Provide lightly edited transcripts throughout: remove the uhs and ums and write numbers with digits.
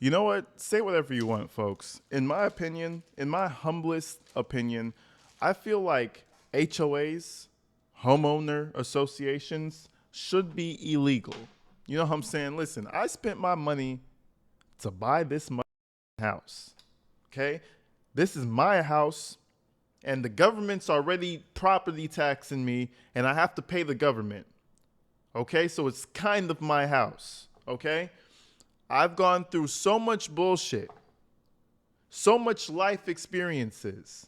You know what? Say whatever you want, folks. In my opinion, in my humblest opinion, I feel like HOAs, homeowner associations, should be illegal. You know what I'm saying? Listen, I spent my money to buy this house. Okay? This is my house, and the government's already property taxing me, and I have to pay the government. Okay? So it's kind of my house. Okay? I've gone through so much bullshit, so much life experiences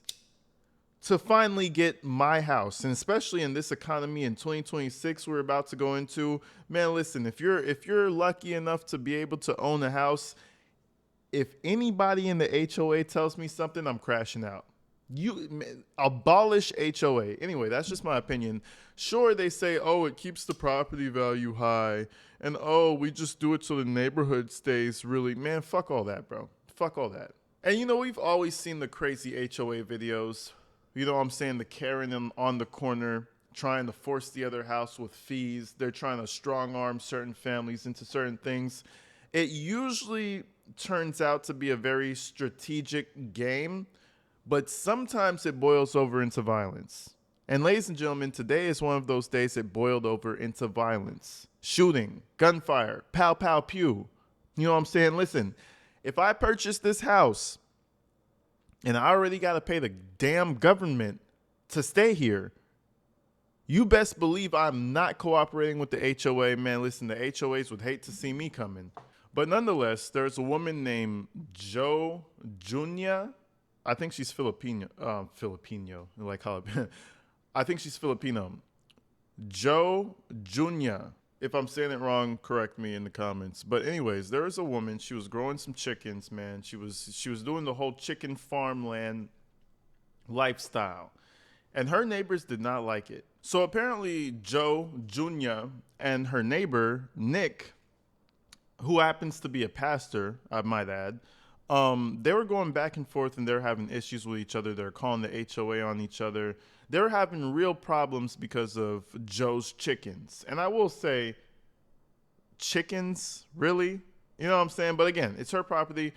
to finally get my house. And especially in this economy in 2026 we're about to go into, man, listen, if you're lucky enough to be able to own a house, if anybody in the HOA tells me something, I'm crashing out. Abolish HOA. Anyway, that's just my opinion. Sure, they say, oh, it keeps the property value high, and oh, we just do it so the neighborhood stays really. Man, fuck all that, bro. Fuck all that. And we've always seen the crazy HOA videos. You know what I'm saying? The Karen on the corner trying to force the other house with fees. They're trying to strong arm certain families into certain things. It usually turns out to be a very strategic game, but sometimes it boils over into violence. And ladies and gentlemen, today is one of those days it boiled over into violence. Shooting, gunfire, pow, pow, pew. You know what I'm saying? Listen, if I purchase this house and I already got to pay the damn government to stay here, you best believe I'm not cooperating with the HOA. Man, listen, the HOAs would hate to see me coming. But nonetheless, there's a woman named Joe Junia. I think she's Filipino, like how I think she's Filipino. Joe Junia. If I'm saying it wrong, correct me in the comments. But anyways, there was a woman. She was growing some chickens, man. She was doing the whole chicken farmland lifestyle, and her neighbors did not like it. So apparently, Joe Junia and her neighbor Nick, who happens to be a pastor, I might add, they were going back and forth and they're having issues with each other. They're calling the HOA on each other. They're having real problems because of Joe's chickens. And I will say, chickens, really? You know what I'm saying? But again, it's her property.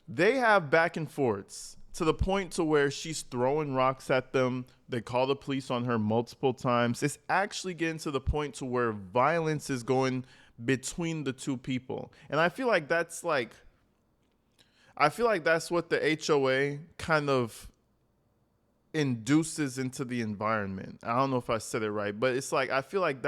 They have back and forths to the point to where she's throwing rocks at them. They call the police on her multiple times. It's actually getting to the point to where violence is going between the two people. And I feel like that's what the HOA kind of induces into the environment. I don't know if I said it right, but it's like, I feel like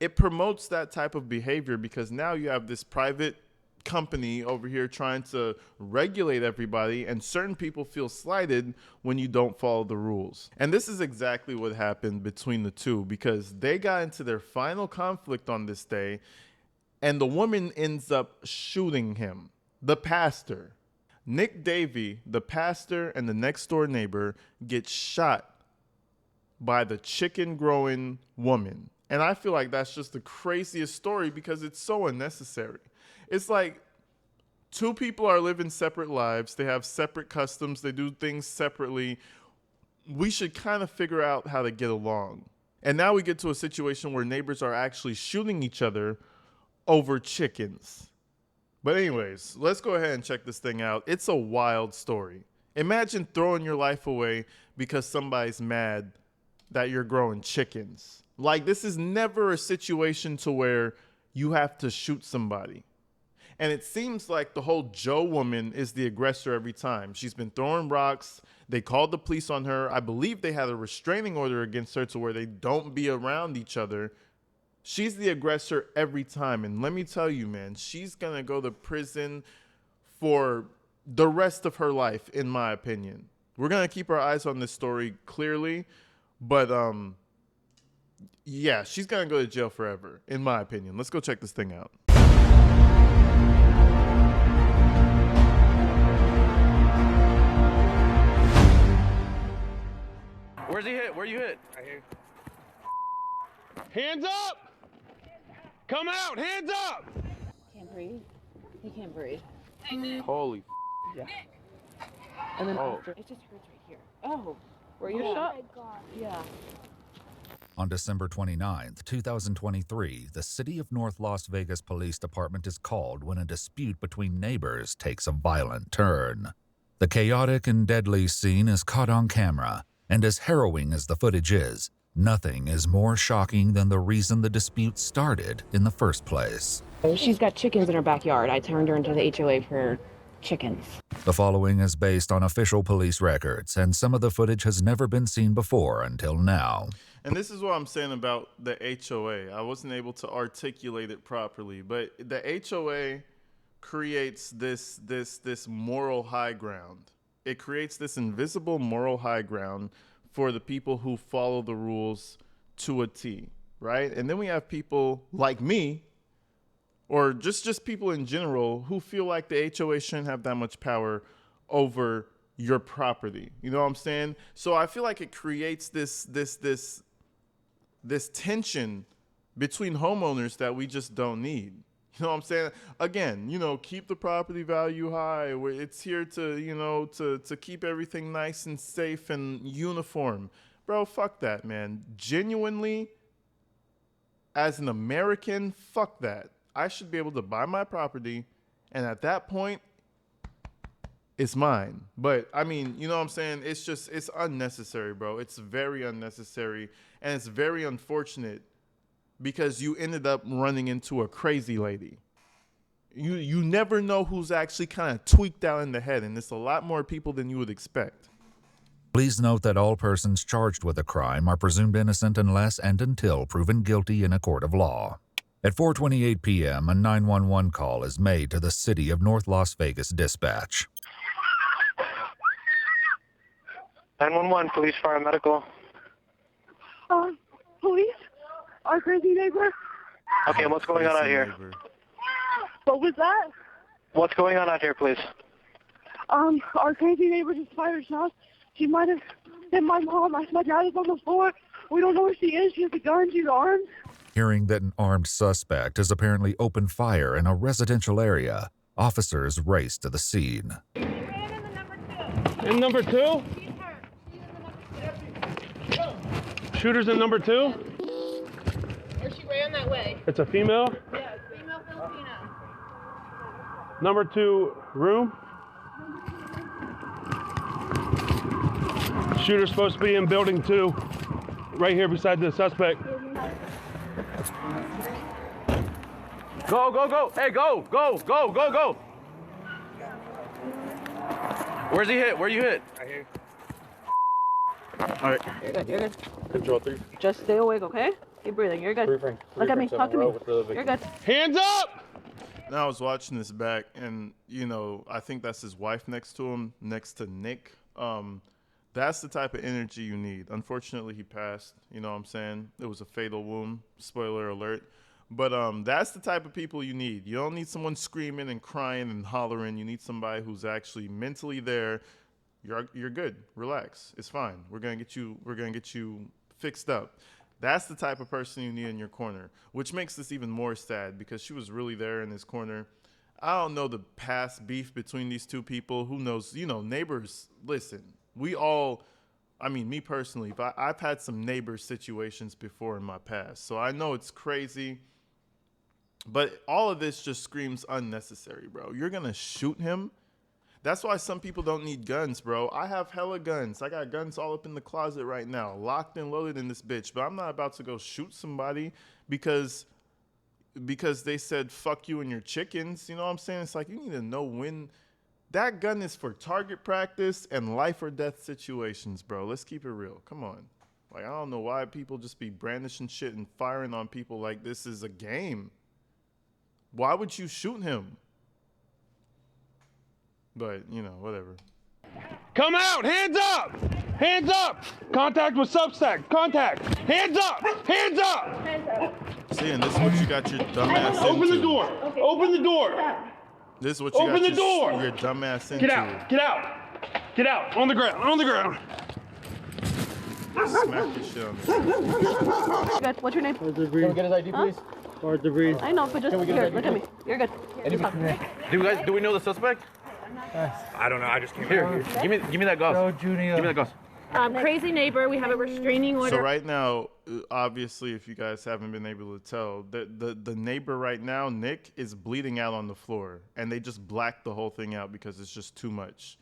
it promotes that type of behavior, because now you have this private company over here trying to regulate everybody, and certain people feel slighted when you don't follow the rules. And this is exactly what happened between the two, because they got into their final conflict on this day, and the woman ends up shooting him, the pastor. Nick Davey, the pastor, and the next door neighbor get shot by the chicken growing woman. And I feel like that's just the craziest story, because it's so unnecessary. It's like two people are living separate lives. They have separate customs. They do things separately. We should kind of figure out how to get along. And now we get to a situation where neighbors are actually shooting each other over chickens. But anyways, let's go ahead and check this thing out. It's a wild story. Imagine throwing your life away because somebody's mad that you're growing chickens. Like, this is never a situation to where you have to shoot somebody. And it seems like the whole Joe woman is the aggressor every time. She's been throwing rocks. They called the police on her. I believe they had a restraining order against her to where they don't be around each other. She's the aggressor every time. And let me tell you, man, she's going to go to prison for the rest of her life, in my opinion. We're going to keep our eyes on this story clearly. But, yeah, she's going to go to jail forever, in my opinion. Let's go check this thing out. Where's he hit? Where you hit? Right here. Hands up! Come out! Hands up! Can't breathe. He can't breathe. Holy. Yeah. And then Oh. after, it just hurts right here. Oh, were you Oh shot? my God. Yeah. On December 29, 2023, the City of North Las Vegas Police Department is called when a dispute between neighbors takes a violent turn. The chaotic and deadly scene is caught on camera, and as harrowing as the footage is, nothing is more shocking than the reason the dispute started in the first place. She's got chickens in her backyard. I turned her into the HOA for chickens. The following is based on official police records, and some of the footage has never been seen before until now. And this is what I'm saying about the HOA. I wasn't able to articulate it properly, but the HOA creates this moral high ground. It creates this invisible moral high ground for the people who follow the rules to a T, right? And then we have people like me, or just people in general, who feel like the HOA shouldn't have that much power over your property. You know what I'm saying? So I feel like it creates this tension between homeowners that we just don't need. You know what I'm saying? Again, keep the property value high. It's here to, to keep everything nice and safe and uniform. Bro, fuck that, man. Genuinely, as an American, fuck that. I should be able to buy my property, and at that point, it's mine. But, I mean, you know what I'm saying? It's unnecessary, bro. It's very unnecessary, and it's very unfortunate because you ended up running into a crazy lady. You never know who's actually kind of tweaked out in the head, and it's a lot more people than you would expect. Please note that all persons charged with a crime are presumed innocent unless and until proven guilty in a court of law. At 4:28 p.m., a 911 call is made to the City of North Las Vegas Dispatch. 911, police, fire, medical. Police? Our crazy neighbor? Okay, what's going on out here? What was that? What's going on out here, please? Our crazy neighbor just fired shots. She might have hit my mom. My dad is on the floor. We don't know where she is. She has a gun. She's armed. Hearing that an armed suspect has apparently opened fire in a residential area, officers race to the scene. In number two? Shooter's in number two? Or she ran that way. It's a female? Yeah, female Filipino. Number two room? Shooter's supposed to be in building 2, right here beside the suspect. Go, go, go. Hey, go, go, go, go, go. Where's he hit? Where you hit? Right here. All right. You're good, you're good. Control 3. Just stay awake, okay? Keep breathing, you're good. Look at me, talk to me. You're good. Hands up! Now I was watching this back, and I think that's his wife next to him, next to Nick. That's the type of energy you need. Unfortunately, he passed. You know what I'm saying? It was a fatal wound. Spoiler alert. But that's the type of people you need. You don't need someone screaming and crying and hollering. You need somebody who's actually mentally there. You're good. Relax. It's fine. We're gonna get you fixed up. That's the type of person you need in your corner, which makes this even more sad because she was really there in his corner. I don't know the past beef between these two people. Who knows? Neighbors, listen, me personally, I've had some neighbor situations before in my past, so I know it's crazy. But all of this just screams unnecessary, bro. You're going to shoot him? That's why some people don't need guns, bro. I have hella guns. I got guns all up in the closet right now, locked and loaded in this bitch. But I'm not about to go shoot somebody because they said, fuck you and your chickens. You know what I'm saying? It's like you need to know when. That gun is for target practice and life or death situations, bro. Let's keep it real. Come on. Like, I don't know why people just be brandishing shit and firing on people like this is a game. Why would you shoot him? But, whatever. Come out! Hands up! Hands up! Contact with Substack! Contact! Hands up! Hands up! See, and this is what you got your dumbass into. Open the door! Okay. Open the door! This is what you Open got the door! your dumbass into. Get out! Get out! Get out! On the ground! On the ground! Smack your shit on this. Good. What's your name? Can we get his ID, please? Or debris. I know, but just here, look at me. You're good. Do we know the suspect? I don't know. I just came here. Give me that gauze. Joe Junior. Give me that gauze. Crazy neighbor. We have a restraining order. So right now, obviously, if you guys haven't been able to tell, the neighbor right now, Nick, is bleeding out on the floor, and they just blacked the whole thing out because it's just too much.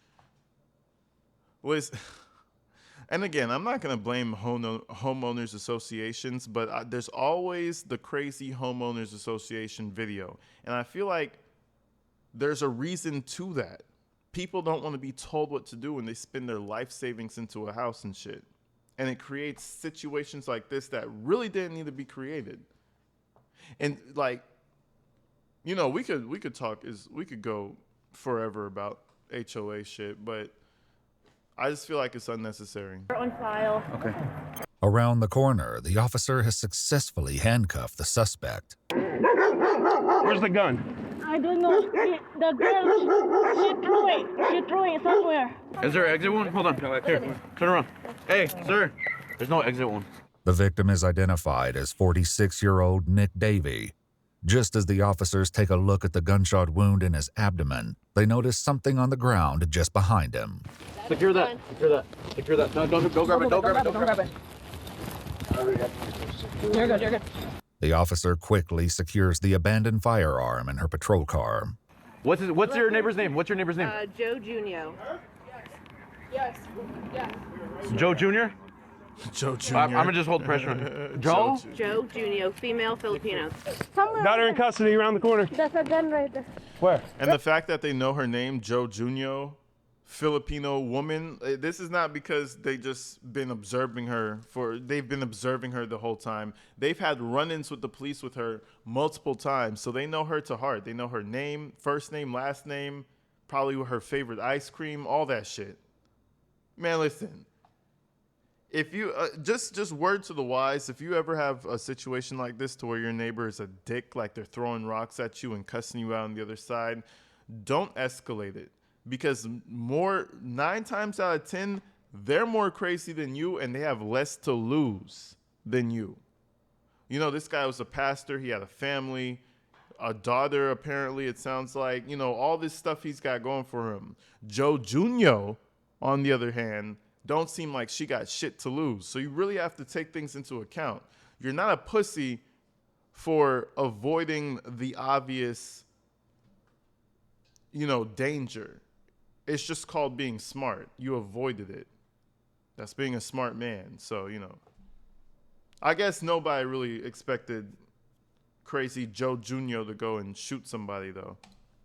And again, I'm not going to blame homeowners associations, but there's always the crazy homeowners association video. And I feel like there's a reason to that. People don't want to be told what to do when they spend their life savings into a house and shit. And it creates situations like this that really didn't need to be created. And like, you know, we could go forever about HOA shit, but I just feel like it's unnecessary. On file. Okay. Around the corner, the officer has successfully handcuffed the suspect. Where's the gun? I don't know. The girl, she threw it. She threw it somewhere. Is there an exit wound? Hold on. Here, turn around. Hey, sir. There's no exit wound. The victim is identified as 46-year-old Nick Davey. Just as the officers take a look at the gunshot wound in his abdomen, they notice something on the ground just behind him. Secure that. Secure that. Secure that. No, don't grab it. Don't grab it. Don't grab it. You're good. You're good. The officer quickly secures the abandoned firearm in her patrol car. What's your neighbor's name? What's your neighbor's name? Joe Junio. Yes. Yes. Joe Jr.? Joe Jr. I'm gonna just hold pressure on him. Joe? Joe Junio, female, Filipino. Somewhere. Got her in custody around the corner. There's a gun right there. Where? And the fact that they know her name, Joe Jr., Filipino woman, this is not because they've been observing her the whole time. They've had run-ins with the police with her multiple times, so they know her to heart. They know her name, first name, last name, probably her favorite ice cream, all that shit. Man, listen. If you just word to the wise, if you ever have a situation like this to where your neighbor is a dick, like they're throwing rocks at you and cussing you out on the other side, don't escalate it. Because 9 times out of 10, they're more crazy than you and they have less to lose than you. You know, this guy was a pastor. He had a family, a daughter, apparently, it sounds like. You know, all this stuff he's got going for him. Joe Jr., on the other hand, don't seem like she got shit to lose. So you really have to take things into account. You're not a pussy for avoiding the obvious, danger. It's just called being smart. You avoided it. That's being a smart man. So, I guess nobody really expected crazy Joe Jr. to go and shoot somebody, though.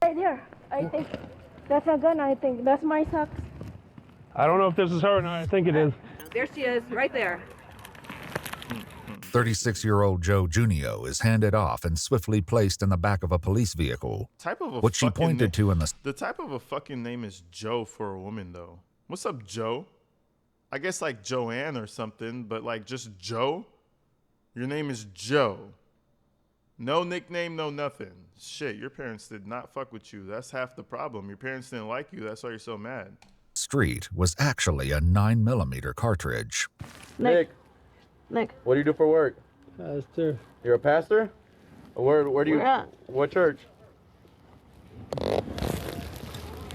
Right there. I think that's a gun. I think that's my socks. I don't know if this is her or not. I think it is. There she is, right there. 36-year-old Joe Junio is handed off and swiftly placed in the back of a police vehicle. What she pointed to in the type of a fucking name is Joe for a woman, though. What's up, Joe? I guess like Joanne or something, but like just Joe? Your name is Joe. No nickname, no nothing. Shit, your parents did not fuck with you. That's half the problem. Your parents didn't like you. That's why you're so mad. Street was actually a 9mm cartridge. Nick. What do you do for work? Pastor. You're a pastor? Where do you? What church?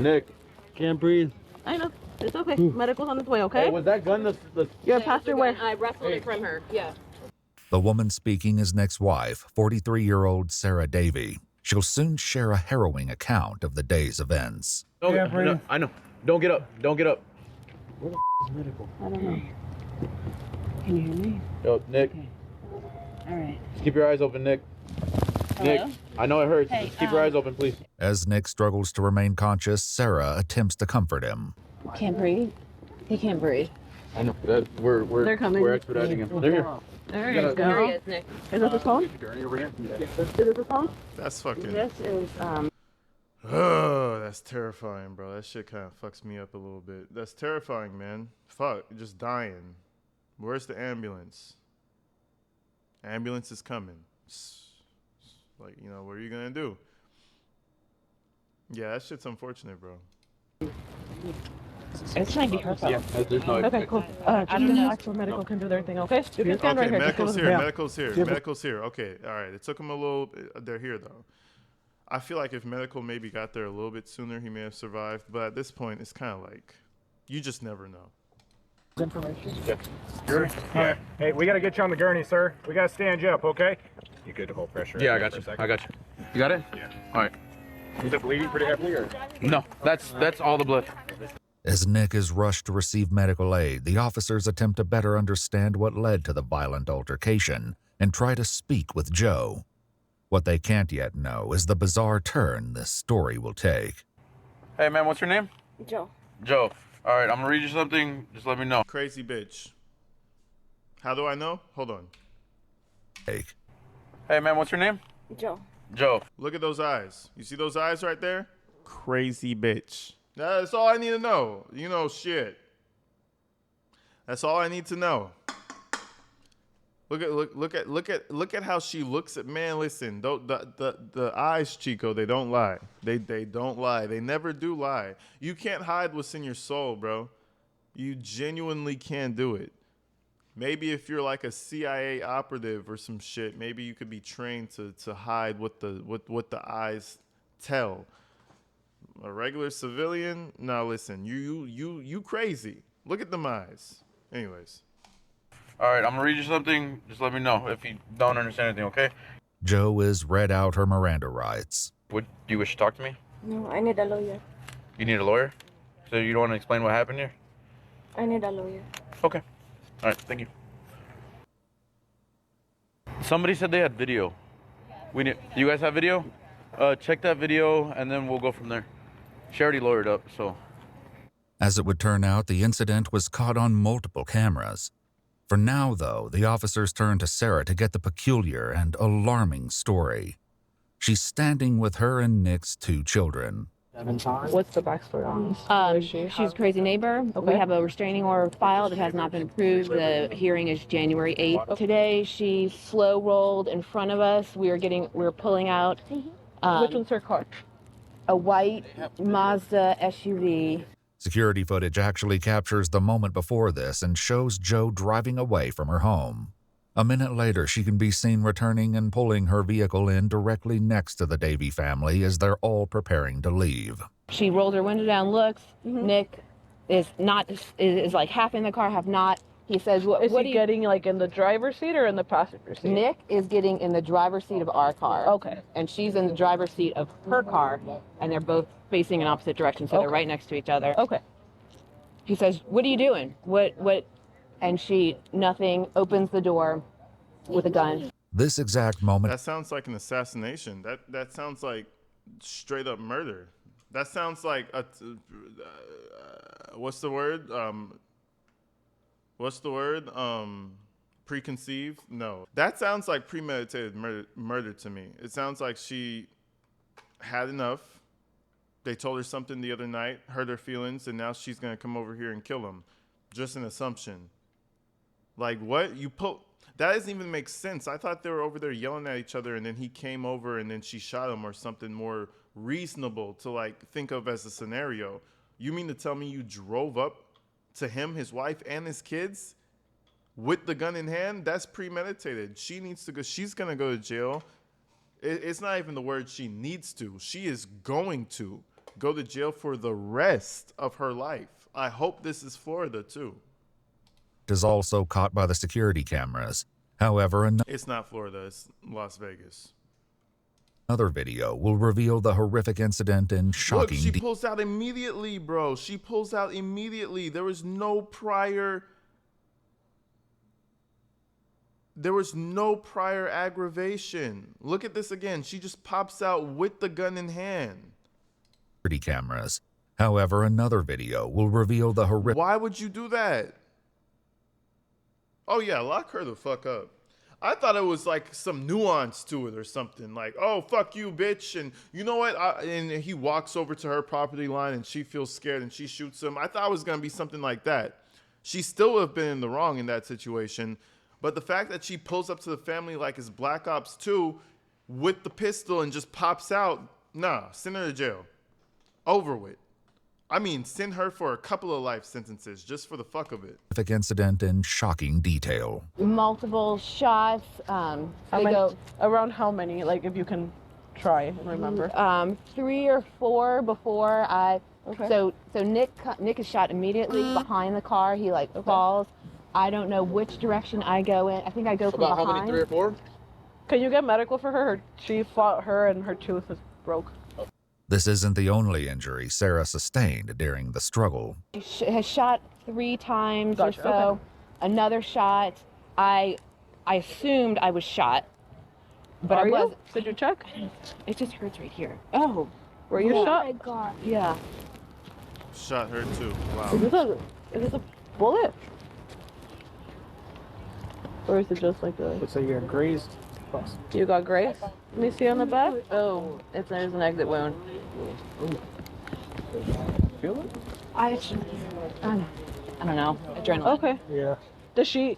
Nick. Can't breathe. I know. It's okay. Medical's on its way, okay? Hey, was that gun the Your pastor where? I wrestled it from her. Yeah. The woman speaking is Nick's wife, 43-year-old Sarah Davey. She'll soon share a harrowing account of the day's events. I know. Don't get up. Don't get up. Where the is medical? I don't know. Can you hear me? Yo, Nick. Okay. All right. Just keep your eyes open, Nick. Hello? Nick, I know it hurts. Hey, Just keep your eyes open, please. As Nick struggles to remain conscious, Sarah attempts to comfort him. Can't breathe. He can't breathe. I know. They're coming. We're expediting him. They're here. There he is. There he is, Nick. Is this his phone? Is this his phone? That's fucking... This is, Oh, that's terrifying, bro. That shit kind of fucks me up a little bit. That's terrifying, man. Fuck, just dying. Where's the ambulance? Ambulance is coming. Like, what are you gonna do? Yeah, that shit's unfortunate, bro. It's trying to be her phone. Yeah, there's no. Okay, cool. Just the actual medical can do their thing, okay? You can stand right here. Medical's here. Medical's here. Medical's here. Okay, all right. It took him a little. They're here though. I feel like if medical maybe got there a little bit sooner, he may have survived. But at this point, it's kind of like, you just never know. Yeah. Hey, we gotta get you on the gurney, sir. We gotta stand you up, okay? You good to hold pressure? Yeah, I got you. I got you. You got it? Yeah. All right. Is it bleeding pretty heavily, or? No, that's all the blood. As Nick is rushed to receive medical aid, the officers attempt to better understand what led to the violent altercation and try to speak with Joe. What they can't yet know is the bizarre turn this story will take. Hey, man, what's your name? Joe. Joe. All right, I'm gonna read you something. Just let me know. Crazy bitch. How do I know? Hold on. Take. Hey, man, what's your name? Joe. Joe. Look at those eyes. You see those eyes right there? Crazy bitch. That's all I need to know. You know shit. That's all I need to know. Look at how she looks at man. Listen, the eyes, Chico, they don't lie. They don't lie. They never do lie. You can't hide what's in your soul, bro. You genuinely can't do it. Maybe if you're like a CIA operative or some shit, maybe you could be trained to hide what the eyes tell. A regular civilian? No, listen, you crazy. Look at them eyes. Anyways. All right, I'm gonna read you something. Just let me know if you don't understand anything, okay? Joe is read out her Miranda rights. Do you wish to talk to me? No, I need a lawyer. You need a lawyer? So you don't want to explain what happened here? I need a lawyer. Okay. All right, thank you. Somebody said they had video. You guys have video? Check that video, and then we'll go from there. She already lawyered up, so. As it would turn out, the incident was caught on multiple cameras. For now, though, the officers turn to Sarah to get the peculiar and alarming story. She's standing with her and Nick's 2 children. What's the backstory on this? She's a crazy neighbor. Okay. We have a restraining order filed. It has not been approved. The hearing is January 8th. Okay. Today, she slow rolled in front of us. We were pulling out. Which one's her car? A white Mazda SUV. Security footage actually captures the moment before this and shows Joe driving away from her home. A minute later, she can be seen returning and pulling her vehicle in directly next to the Davy family as they're all preparing to leave. She rolled her window down, looks. Nick is like half in the car, half not. He says, "What Is he getting like in the driver's seat or in the passenger seat?" Nick is getting in the driver's seat of our car. Okay. And she's in the driver's seat of her car, and they're both facing in opposite directions, so they're right next to each other. Okay. He says, "What are you doing?" What? And she, nothing, opens the door with a gun. This exact moment. That sounds like an assassination. That sounds like straight up murder. That sounds like what's the word? Preconceived? No. That sounds like premeditated murder to me. It sounds like she had enough. They told her something the other night, hurt her feelings, and now she's going to come over here and kill him. Just an assumption. Like, what? That doesn't even make sense. I thought they were over there yelling at each other, and then he came over, and then she shot him, or something more reasonable to, like, think of as a scenario. You mean to tell me you drove up to him, his wife, and his kids with the gun in hand? That's premeditated. She needs to go. She's going to go to jail. It's not even the word she needs to. She is going to go to jail for the rest of her life. I hope this is Florida, too. Is also caught by the security cameras. However, it's not Florida, it's Las Vegas. Another video will reveal the horrific incident in shocking Look, she pulls out immediately, bro. She pulls out immediately. There was no prior aggravation. Look at this again. She just pops out with the gun in hand. Security cameras. However, another video will reveal the horrific. Why would you do that? Oh yeah, lock her the fuck up. I thought it was like some nuance to it or something. Like, oh, fuck you, bitch. And you know what? And he walks over to her property line and she feels scared and she shoots him. I thought it was going to be something like that. She still would have been in the wrong in that situation. But the fact that she pulls up to the family like it's Black Ops 2 with the pistol and just pops out, nah, send her to jail. Over with. I mean, send her for a couple of life sentences just for the fuck of it. Horrific incident in shocking detail. Multiple shots. Around how many? Like, if you can try and remember. 3 or 4 before Okay. So Nick is shot immediately behind the car. He like falls. I don't know which direction I go in. I think I go from behind. How many, 3 or 4? Can you get medical for her? She fought her and her tooth is broke. This isn't the only injury Sarah sustained during the struggle. She has shot 3 times Gotcha, or so. okay. Another shot. I assumed I was shot, but I was. Did you check? It just hurts right here. Oh, were you shot? Oh my God. Yeah. Shot her too. Wow. Is this a bullet? Or is it just like a... Looks like you're grazed. You got grazed? Let me see on the back. Oh, there's an exit wound. Feel it? I don't know. Adrenaline. Okay. Yeah. Does she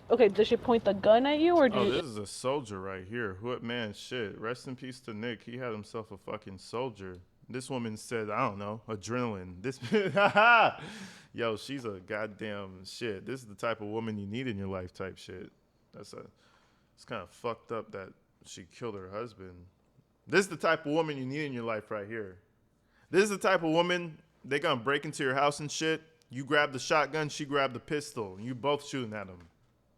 point the gun at you or do Oh, you... this is a soldier right here. What man? Shit. Rest in peace to Nick. He had himself a fucking soldier. This woman said, I don't know, adrenaline. This, yo, she's a goddamn shit. This is the type of woman you need in your life type shit. It's kind of fucked up that she killed her husband. This is the type of woman you need in your life right here. This is the type of woman, they gonna break into your house and shit. You grab the shotgun, she grabbed the pistol. You both shooting at them.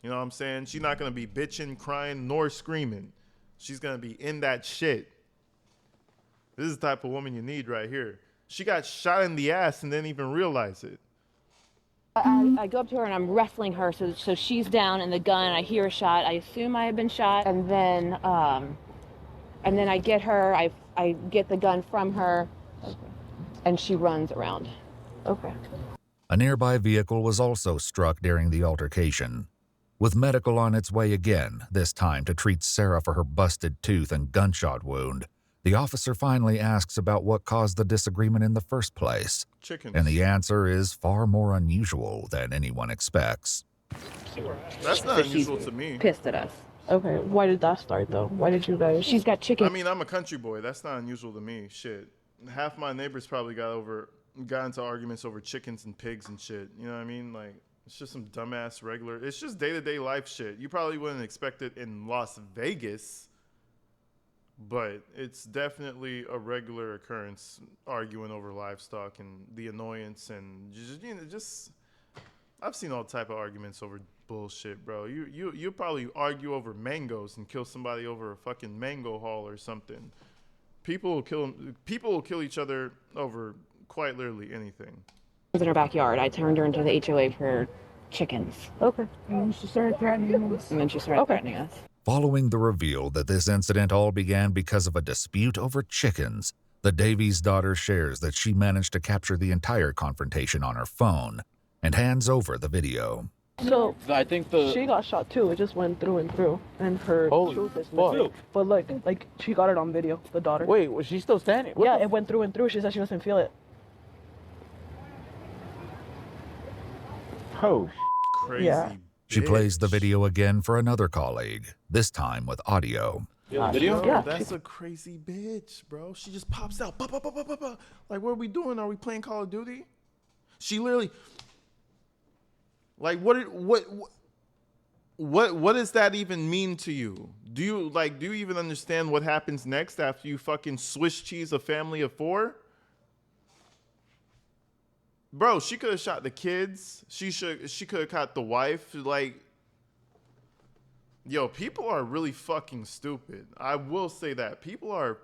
You know what I'm saying? She's not gonna be bitching, crying, nor screaming. She's gonna be in that shit. This is the type of woman you need right here. She got shot in the ass and didn't even realize it. I go up to her and I'm wrestling her, so she's down in the gun. I hear a shot. I assume I have been shot, and then I get her. I get the gun from her, and she runs around. Okay. A nearby vehicle was also struck during the altercation. With medical on its way again, this time to treat Sarah for her busted tooth and gunshot wound, the officer finally asks about what caused the disagreement in the first place. Chickens. And the answer is far more unusual than anyone expects. That's not unusual to me. Pissed at us. Okay. Why did that start though? Why did you guys... She's got chicken. I mean, I'm a country boy. That's not unusual to me. Shit. Half my neighbors probably got into arguments over chickens and pigs and shit. You know what I mean? Like, it's just some dumbass regular. It's just day-to-day life shit. You probably wouldn't expect it in Las Vegas, but it's definitely a regular occurrence, arguing over livestock and the annoyance and just I've seen all type of arguments over bullshit, bro. You probably argue over mangoes and kill somebody over a fucking mango haul or something. People will kill each other over quite literally anything. In her backyard. I turned her into the HOA for chickens. Okay. And she started threatening us. And then she started threatening us. Following the reveal that this incident all began because of a dispute over chickens, the Davies daughter shares that she managed to capture the entire confrontation on her phone and hands over the video. So I think she got shot too. It just went through and through, and her tooth is fuck. missing. But like she got it on video. The daughter. Wait, was she still standing? Yeah, it went through and through. She said she doesn't feel it. Oh, Crazy. Yeah. She bitch. plays the video again for another colleague, this time with audio. video? Bro, Yeah. that's a crazy bitch, bro. She just pops out. Bah, bah, bah, bah, bah, bah. Like, what are we doing? Are we playing Call of Duty? She literally, like, what does that even mean to you? Do you even understand what happens next after you fucking Swiss cheese a family of 4? Bro, she could have shot the kids. She could have caught the wife. Like, yo, people are really fucking stupid. I will say that. People are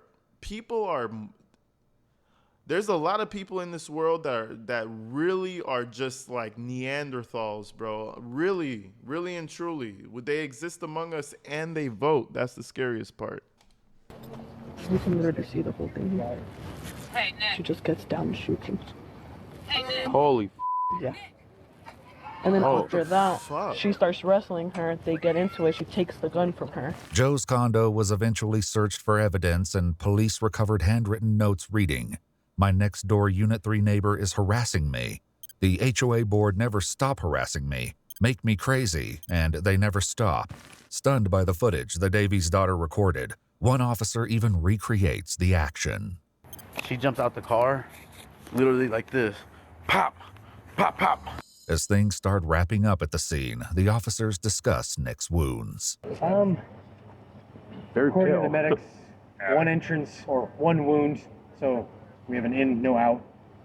there's a lot of people in this world that really are just like Neanderthals, bro. Really, really and truly. Would they exist among us and they vote? That's the scariest part. You can literally see the whole thing. Hey, Nick. She just gets down and shoots him. Holy. Yeah. And then after that, fuck? she starts wrestling her. They get into it. She takes the gun from her. Joe's condo was eventually searched for evidence and police recovered handwritten notes reading, "My next door Unit 3 neighbor is harassing me. The HOA board never stop harassing me, make me crazy, and they never stop." Stunned by the footage the Davies daughter recorded, one officer even recreates the action. She jumps out the car, literally like this. Pop, pop, pop. As things start wrapping up at the scene, the officers discuss Nick's wounds. Very According to pale. the medics, one entrance or one wound, so we have an in, no out.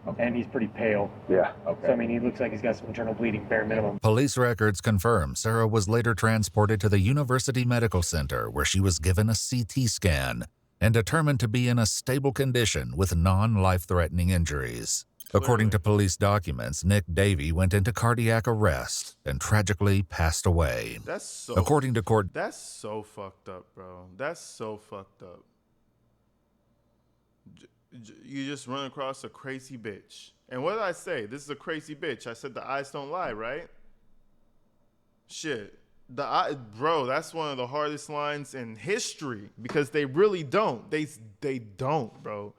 Okay. And he's pretty pale. Yeah. Okay. So, I mean, he looks like he's got some internal bleeding, bare minimum. Police records confirm Sarah was later transported to the University Medical Center, where she was given a CT scan and determined to be in a stable condition with non-life-threatening injuries. According to police documents, Nick Davey went into cardiac arrest and tragically passed away. That's so. According to court, that's so fucked up, bro. That's so fucked up. You just run across a crazy bitch. And what did I say? This is a crazy bitch. I said the eyes don't lie, right? Shit. Bro, that's one of the hardest lines in history because they really don't. They don't, bro.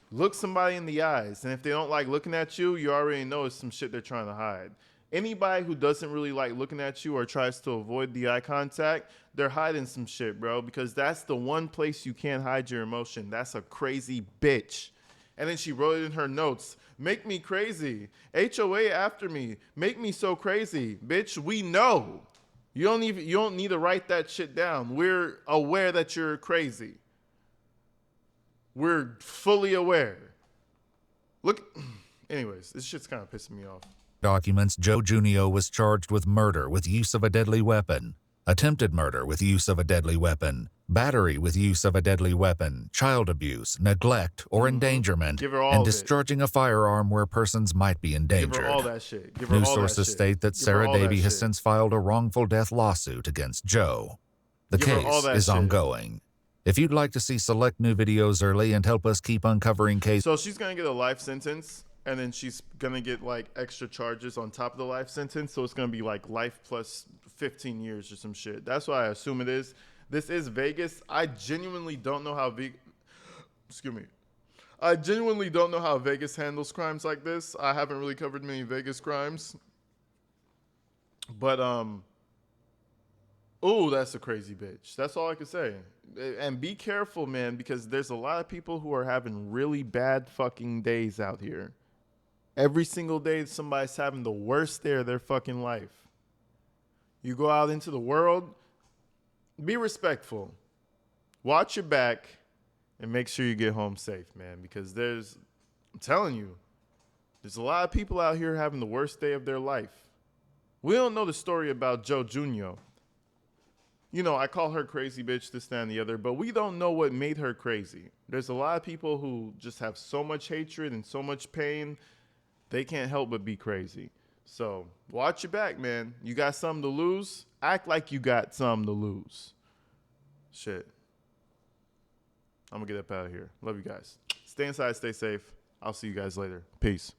Look somebody in the eyes, and if they don't like looking at you, you already know it's some shit they're trying to hide. Anybody who doesn't really like looking at you or tries to avoid the eye contact, they're hiding some shit, bro, because that's the one place you can't hide your emotion. That's a crazy bitch. And then she wrote it in her notes, make me crazy. HOA after me, make me so crazy. Bitch, we know. You don't need to write that shit down. We're aware that you're crazy. We're fully aware. Look, anyways, this shit's kind of pissing me off. Documents Joe Junio was charged with murder with use of a deadly weapon, attempted murder with use of a deadly weapon, battery with use of a deadly weapon, child abuse, neglect, or endangerment, and discharging a firearm where persons might be endangered. Give her all that shit. Give her News all sources that shit. state that Sarah Davey has since filed a wrongful death lawsuit against Joe. The case is ongoing. If you'd like to see select new videos early and help us keep uncovering cases... So she's going to get a life sentence, and then she's going to get, like, extra charges on top of the life sentence, so it's going to be, like, life plus 15 years or some shit. That's what I assume it is. This is Vegas. I genuinely don't know how I genuinely don't know how Vegas handles crimes like this. I haven't really covered many Vegas crimes. But, ooh, that's a crazy bitch. That's all I can say. And be careful, man, because there's a lot of people who are having really bad fucking days out here. Every single day, somebody's having the worst day of their fucking life. You go out into the world, be respectful. Watch your back and make sure you get home safe, man, because I'm telling you, there's a lot of people out here having the worst day of their life. We don't know the story about Joe Junio. You know, I call her crazy bitch, this, that, and the other, but we don't know what made her crazy. There's a lot of people who just have so much hatred and so much pain, they can't help but be crazy. So watch your back, man. You got something to lose? Act like you got something to lose. Shit. I'm going to get up out of here. Love you guys. Stay inside, stay safe. I'll see you guys later. Peace.